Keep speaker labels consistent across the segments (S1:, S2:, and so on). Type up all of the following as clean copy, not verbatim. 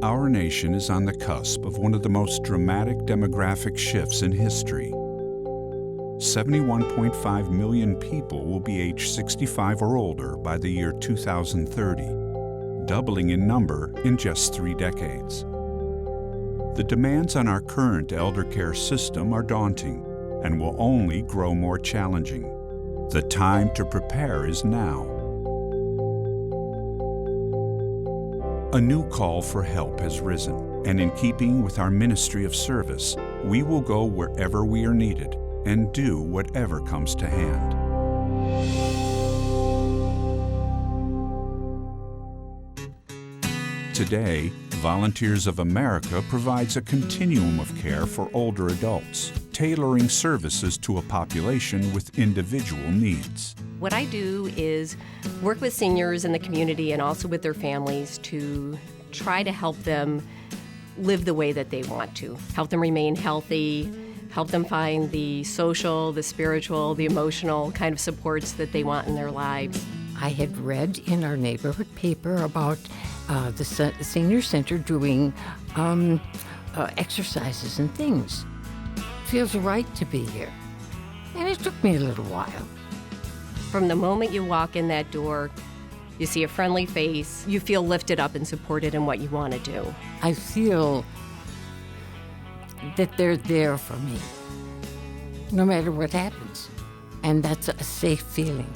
S1: Our nation is on the cusp of one of the most dramatic demographic shifts in history. 71.5 million people will be age 65 or older by the year 2030, doubling in number in just 3 decades. The demands on our current elder care system are daunting and will only grow more challenging. The time to prepare is now. A new call for help has risen, and in keeping with our ministry of service, we will go wherever we are needed and do whatever comes to hand. Today, Volunteers of America provides a continuum of care for older adults, tailoring services to a population with individual needs.
S2: What I do is work with seniors in the community and also with their families to try to help them live the way that they want to, help them remain healthy, help them find the social, the spiritual, the emotional kind of supports that they want in their lives.
S3: I had read in our neighborhood paper about the senior center doing exercises and things. Feels right to be here. And it took me a little while.
S2: From the moment you walk in that door, you see a friendly face, you feel lifted up and supported in what you want to do.
S3: I feel that they're there for me, no matter what happens. And that's a safe feeling.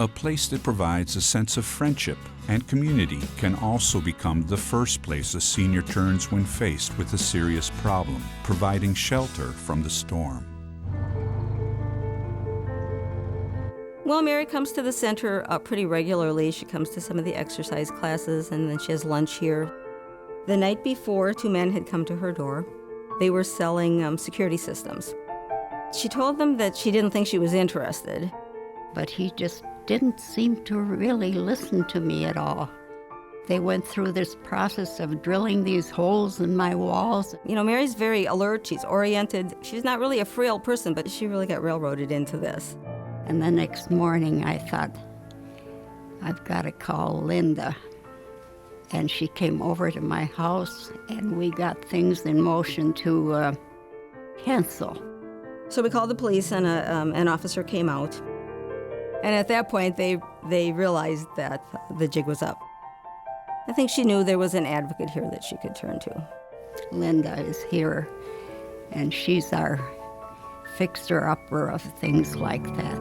S1: A place that provides a sense of friendship and community can also become the first place a senior turns when faced with a serious problem, providing shelter from the storm.
S4: Well, Mary comes to the center pretty regularly. She comes to some of the exercise classes, and then she has lunch here. The night before, 2 men had come to her door. They were selling security systems. She told them that she didn't think she was interested.
S5: But he just didn't seem to really listen to me at all. They went through this process of drilling these holes in my walls.
S4: You know, Mary's very alert. She's oriented. She's not really a frail person, but she really got railroaded into this.
S5: And the next morning I thought, I've got to call Linda. And she came over to my house and we got things in motion to cancel.
S4: So we called the police and an officer came out. And at that point they realized that the jig was up. I think she knew there was an advocate here that she could turn to.
S5: Linda is here and she's our fixer-upper of things like that.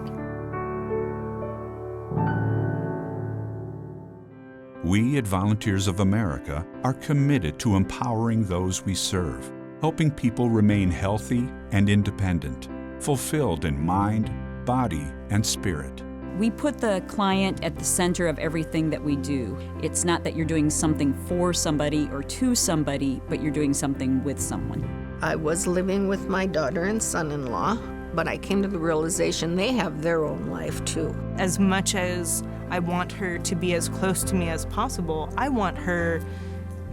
S1: We at Volunteers of America are committed to empowering those we serve, helping people remain healthy and independent, fulfilled in mind, body, and spirit.
S6: We put the client at the center of everything that we do. It's not that you're doing something for somebody or to somebody, but you're doing something with someone.
S7: I was living with my daughter and son-in-law, but I came to the realization they have their own life too.
S8: As much as I want her to be as close to me as possible, I want her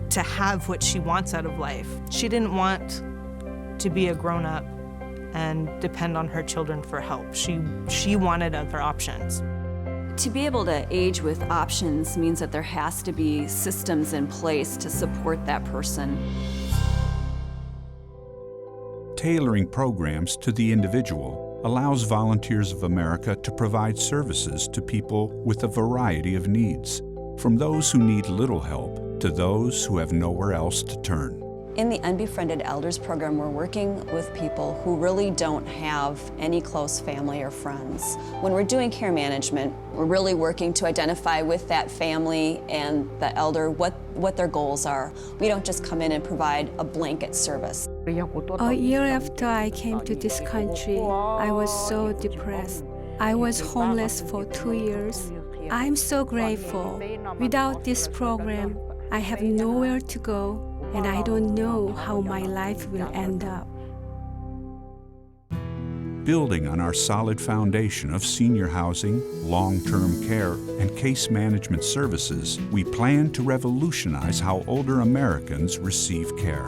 S8: to have what she wants out of life. She didn't want to be a grown-up and depend on her children for help. She wanted other options.
S9: To be able to age with options means that there has to be systems in place to support that person.
S1: Tailoring programs to the individual allows Volunteers of America to provide services to people with a variety of needs, from those who need little help to those who have nowhere else to turn.
S9: In the Undefended Elders program, we're working with people who really don't have any close family or friends. When we're doing care management, we're really working to identify with that family and the elder what their goals are. We don't just come in and provide a blanket service.
S10: A year after I came to this country, I was so depressed. I was homeless for 2 years. I'm so grateful. Without this program, I have nowhere to go, and I don't know how my life will end up.
S1: Building on our solid foundation of senior housing, long-term care, and case management services, we plan to revolutionize how older Americans receive care.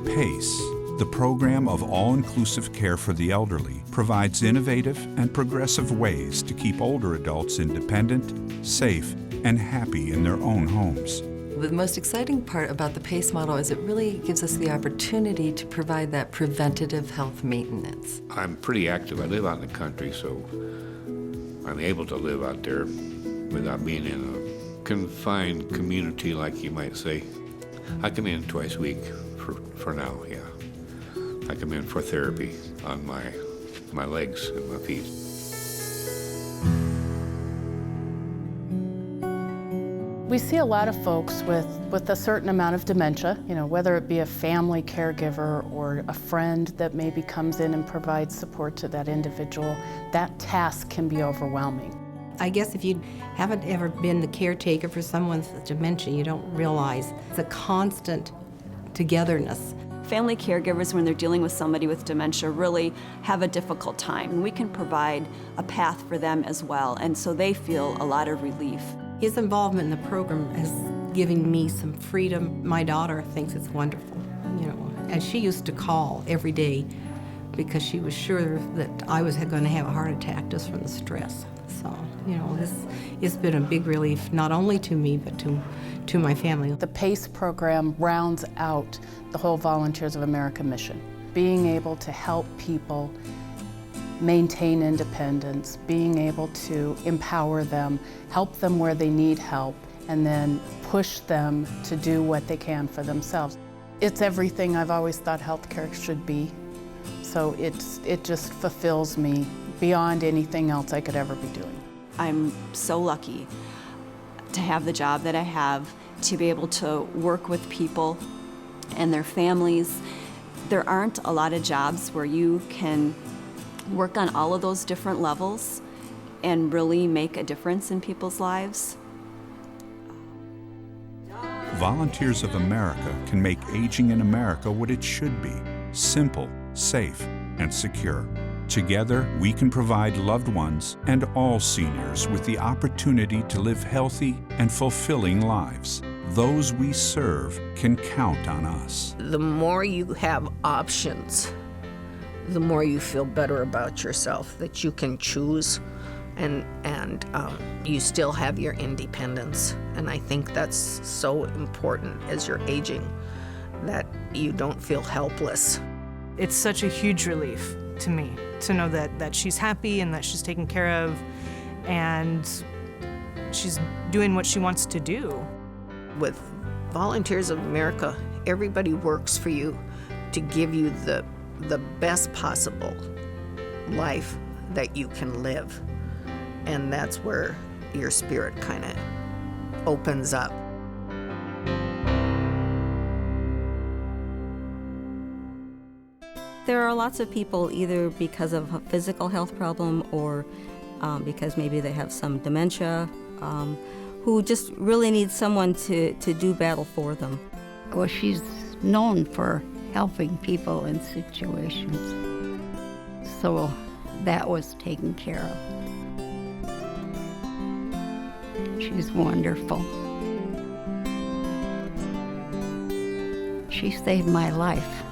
S1: PACE, the program of all-inclusive care for the elderly, provides innovative and progressive ways to keep older adults independent, safe, and happy in their own homes.
S11: The most exciting part about the PACE model is it really gives us the opportunity to provide that preventative health maintenance.
S12: I'm pretty active. I live out in the country, so I'm able to live out there without being in a confined community, like you might say. I come in twice a week for now, yeah. I come in for therapy on my legs and my feet.
S13: We see a lot of folks with a certain amount of dementia, whether it be a family caregiver or a friend that maybe comes in and provides support to that individual. That task can be overwhelming.
S14: I guess if you haven't ever been the caretaker for someone with dementia, you don't realize it's a constant togetherness.
S9: Family caregivers, when they're dealing with somebody with dementia, really have a difficult time. We can provide a path for them as well, and so they feel a lot of relief.
S14: His involvement in the program has given me some freedom. My daughter thinks it's wonderful, and she used to call every day because she was sure that I was going to have a heart attack just from the stress. So, it's been a big relief, not only to me, but to my family.
S13: The PACE program rounds out the whole Volunteers of America mission. Being able to help people maintain independence, being able to empower them, help them where they need help, and then push them to do what they can for themselves. It's everything I've always thought healthcare should be. So it just fulfills me beyond anything else I could ever be doing.
S9: I'm so lucky to have the job that I have, to be able to work with people and their families. There aren't a lot of jobs where you can work on all of those different levels and really make a difference in people's lives.
S1: Volunteers of America can make aging in America what it should be: simple, safe, and secure. Together, we can provide loved ones and all seniors with the opportunity to live healthy and fulfilling lives. Those we serve can count on us.
S7: The more you have options, the more you feel better about yourself, that you can choose and you still have your independence. And I think that's so important as you're aging, that you don't feel helpless.
S8: It's such a huge relief to me to know that she's happy and that she's taken care of and she's doing what she wants to do.
S7: With Volunteers of America, everybody works for you to give you the best possible life that you can live. And that's where your spirit kind of opens up.
S4: There are lots of people, either because of a physical health problem or because maybe they have some dementia, who just really need someone to do battle for them.
S5: Well, she's known for helping people in situations, so that was taken care of. She's wonderful. She saved my life.